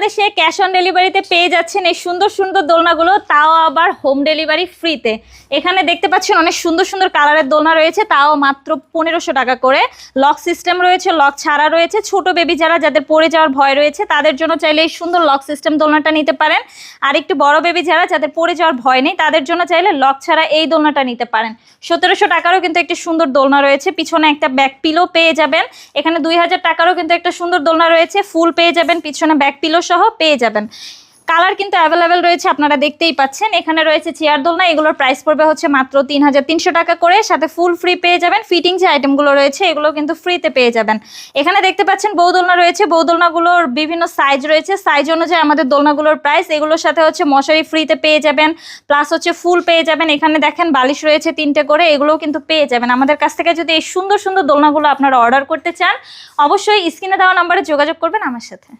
বাংলাদেশে cash on ডেলিভারিতে পেয়ে যাচ্ছেন এই সুন্দর সুন্দর দোলনাগুলো, তাও আবার হোম ডেলিভারি ফ্রিতে। এখানে দেখতে পাচ্ছেন অনেক সুন্দর সুন্দর কালারের দোলনা রয়েছে, তাও মাত্র 1500 টাকা করে। লক সিস্টেম রয়েছে, লক ছাড়া রয়েছে। ছোট বেবি যাদের পড়ে যাওয়ার ভয় রয়েছে তাদের জন্য চাইলে এই সুন্দর লক সিস্টেম দোলনাটা নিতে পারেন। আর একটু বড় বেবি যাদের পড়ে যাওয়ার ভয় নেই তাদের জন্য চাইলে লক ছাড়া এই দোলনাটা নিতে পারেন। 1700 টাকারও কিন্তু একটি সুন্দর দোলনা রয়েছে, পিছনে একটা ব্যাক পিলো পেয়ে যাবেন। এখানে 2000 টাকারও কিন্তু একটা সুন্দর দোলনা রয়েছে, ফুল পেয়ে যাবেন, পিছনে ব্যাক পিলো সহ পেয়ে যাবেন। কালার কিন্তু অ্যাভেলেবেল রয়েছে, আপনারা দেখতেই পাচ্ছেন। এখানে রয়েছে চেয়ার দোলনা, এগুলোর প্রাইস পড়বে হচ্ছে মাত্র 3300 টাকা করে, সাথে ফুল ফ্রি পেয়ে যাবেন। ফিটিং যে আইটেমগুলো রয়েছে এগুলো কিন্তু ফ্রিতে পেয়ে যাবেন। এখানে দেখতে পাচ্ছেন বউ দোলনা রয়েছে, বউ দোলনাগুলোর বিভিন্ন সাইজ রয়েছে, সাইজ অনুযায়ী আমাদের দোলনাগুলোর প্রাইস। এগুলোর সাথে হচ্ছে মশারি ফ্রিতে পেয়ে যাবেন, প্লাস হচ্ছে ফুল পেয়ে যাবেন। এখানে দেখেন বালিশ রয়েছে 3টে করে, এগুলোও কিন্তু পেয়ে যাবেন। আমাদের কাছ থেকে যদি এই সুন্দর সুন্দর দোলনাগুলো আপনারা অর্ডার করতে চান অবশ্যই স্ক্রিনে দেওয়া নাম্বারে যোগাযোগ করবেন আমার সাথে।